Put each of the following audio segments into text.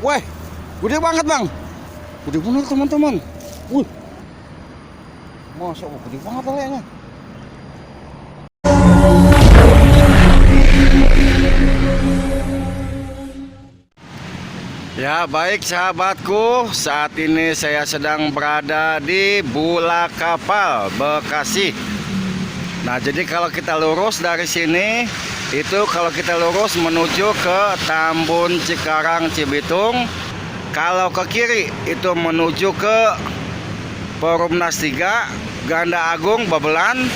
Wah, gede banget bang. Gede bener teman-teman. Wih, Masya Allah, gede banget lelenya. Ya baik sahabatku, saat ini saya sedang berada di Bulak Kapal, Bekasi. Nah jadi kalau kita lurus dari sini, itu kalau kita lurus menuju ke Tambun Cikarang Cibitung. Kalau ke kiri itu menuju ke Perumnas 3, Ganda Agung, Babelan.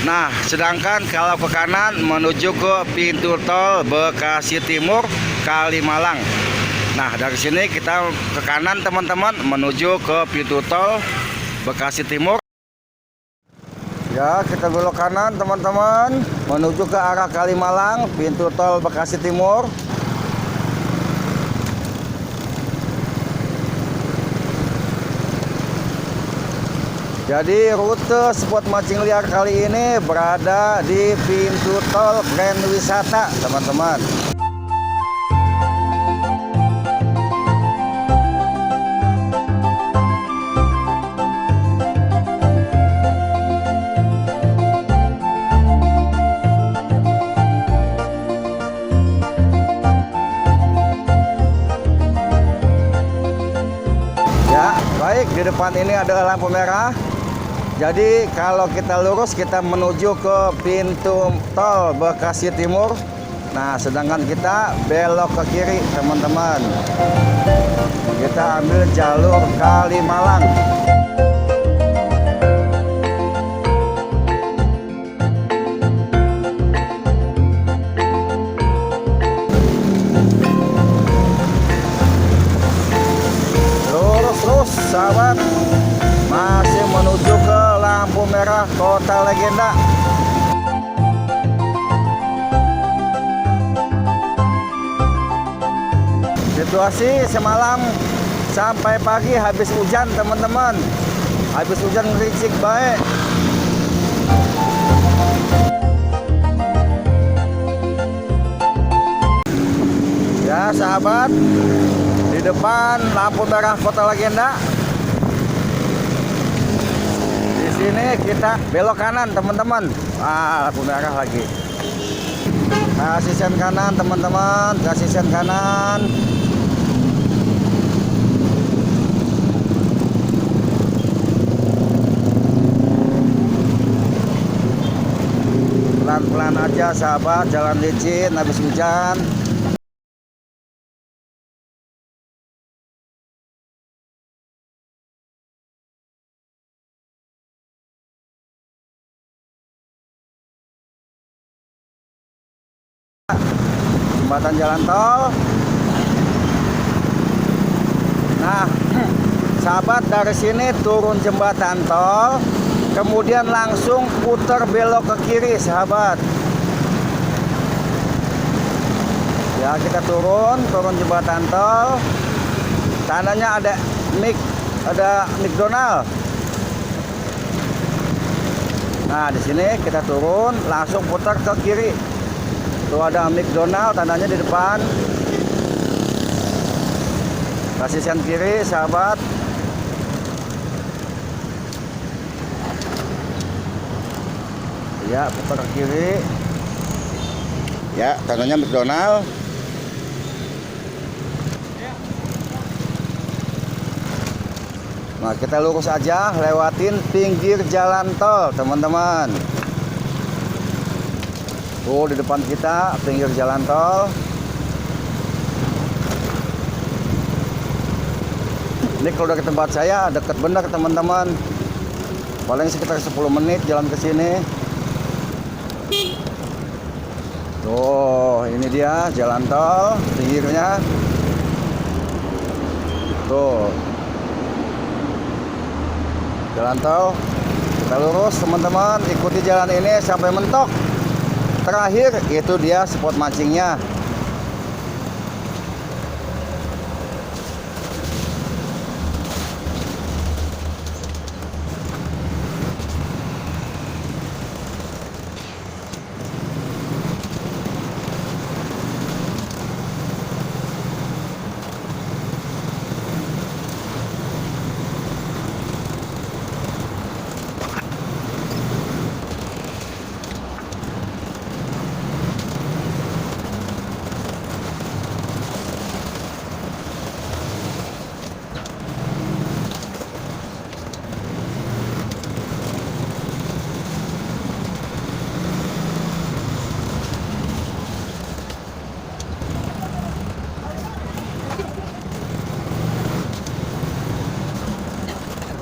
Nah sedangkan kalau ke kanan menuju ke pintu tol Bekasi Timur, Kalimalang. Nah dari sini kita ke kanan teman-teman menuju ke pintu tol Bekasi Timur. Ya kita belok kanan teman-teman menuju ke arah Kalimalang, pintu tol Bekasi Timur. Jadi rute spot mancing liar kali ini berada di pintu tol Grand Wisata teman-teman. Baik, di depan ini adalah lampu merah. Jadi kalau kita lurus kita menuju ke pintu tol Bekasi Timur. Nah, sedangkan kita belok ke kiri, teman-teman. Kita ambil jalur Kalimalang. Sahabat, masih menuju ke lampu merah Kota Legenda. Situasi semalam sampai pagi habis hujan teman-teman, habis hujan ngericik baik. Ya sahabat, di depan lampu merah Kota Legenda. Sini kita belok kanan teman-teman. Lampu merah lagi. Kasih sen kanan teman-teman, kasih sen kanan. Pelan-pelan aja sahabat, jalan licin habis hujan. Jembatan jalan tol. Nah, sahabat dari sini turun jembatan tol, kemudian langsung putar belok ke kiri, sahabat. Ya, kita turun jembatan tol. Tandanya ada McDonald. Nah, di sini kita turun, langsung putar ke kiri. Tuh ada McDonald tandanya di depan. Kasih sen kiri sahabat. Ya putar ke kiri. Ya tandanya McDonald. Nah kita lurus aja lewatin pinggir jalan tol teman-teman. Oh di depan kita pinggir jalan tol. Ini kalau dari tempat saya dekat benar teman-teman. Paling sekitar 10 menit jalan ke sini. Tuh ini dia jalan tol pinggirnya. Tuh jalan tol. Kita lurus teman-teman, ikuti jalan ini sampai mentok. Terakhir itu dia spot mancingnya.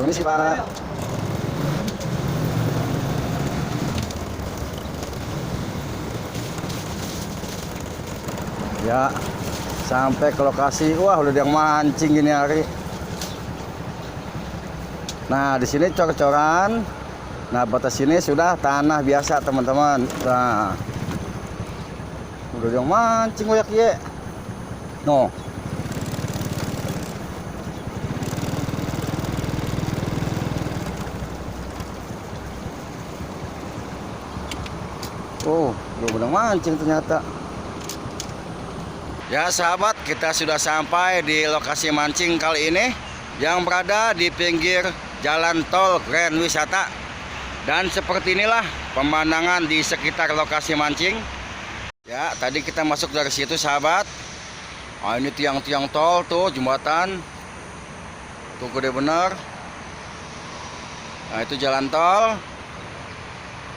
Permisi Pak. Ya, sampai ke lokasi. Wah, udah ada yang mancing gini hari. Nah, di sini cor-coran. Nah, batas sini sudah tanah biasa, teman-teman. Nah, udah ada yang mancing koyak ye. No. Oh, udah benar mancing ternyata. Ya sahabat, kita sudah sampai di lokasi mancing kali ini yang berada di pinggir jalan tol Grand Wisata. Dan seperti inilah pemandangan di sekitar lokasi mancing. Ya, tadi kita masuk dari situ sahabat. Ah, ini tiang-tiang tol tuh, jembatan. Tuh gede bener. Nah, itu jalan tol.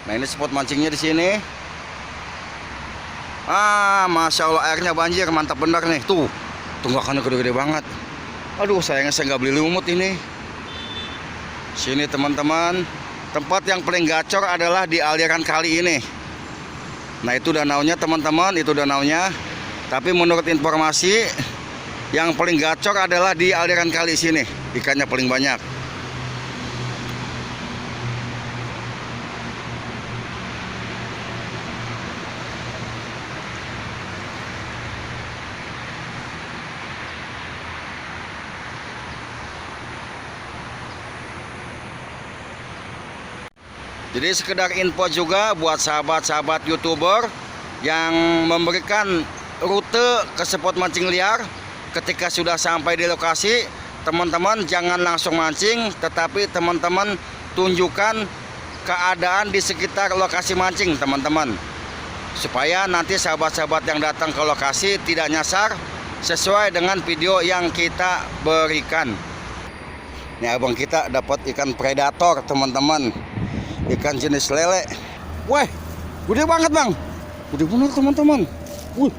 Nah, ini spot mancingnya di sini. Ah, masya Allah, airnya banjir, mantap bener nih. Tuh, tunggakannya gede-gede banget. Aduh, sayangnya saya nggak beli lumut ini. Sini teman-teman, tempat yang paling gacor adalah di aliran kali ini. Nah, itu danaunya teman-teman, itu danaunya. Tapi menurut informasi, yang paling gacor adalah di aliran kali sini. Ikannya paling banyak. Jadi sekedar info juga buat sahabat-sahabat YouTuber yang memberikan rute ke spot mancing liar. Ketika sudah sampai di lokasi, teman-teman jangan langsung mancing, tetapi teman-teman tunjukkan keadaan di sekitar lokasi mancing teman-teman, supaya nanti sahabat-sahabat yang datang ke lokasi tidak nyasar sesuai dengan video yang kita berikan. Ini abang kita dapat ikan predator teman-teman, ikan jenis lele. Wah, gede banget bang, gede bener teman-teman. Wih,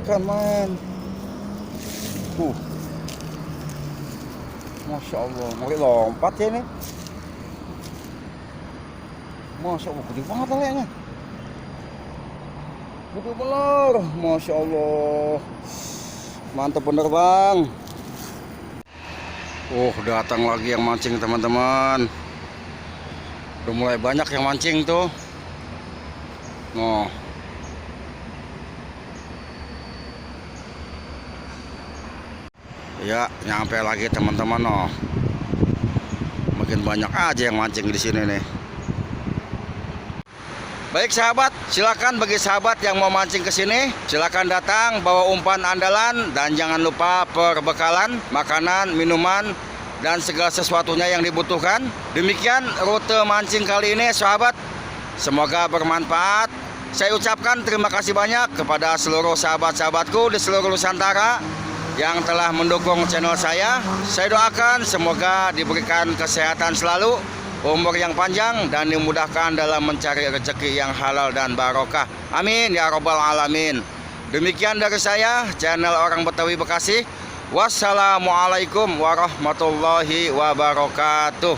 ikan man. Masya Allah, mau lompat ya ini. Masya Allah, gede banget lelenya. Gede bener, Masya Allah. Mantap bener bang. Datang lagi yang mancing teman-teman. Udah mulai banyak yang mancing tuh. Ya, nyampe lagi teman-teman. Makin banyak aja yang mancing di sini nih. Baik sahabat, silakan bagi sahabat yang mau mancing ke sini, silakan datang bawa umpan andalan dan jangan lupa perbekalan, makanan, minuman dan segala sesuatunya yang dibutuhkan. Demikian rute mancing kali ini sahabat. Semoga bermanfaat. Saya ucapkan terima kasih banyak kepada seluruh sahabat-sahabatku di seluruh Nusantara yang telah mendukung channel saya. Saya doakan semoga diberikan kesehatan selalu, umur yang panjang, dan dimudahkan dalam mencari rezeki yang halal dan barokah. Amin ya robbal alamin. Demikian dari saya, channel Orang Betawi Bekasi. Wassalamualaikum warahmatullahi wabarakatuh.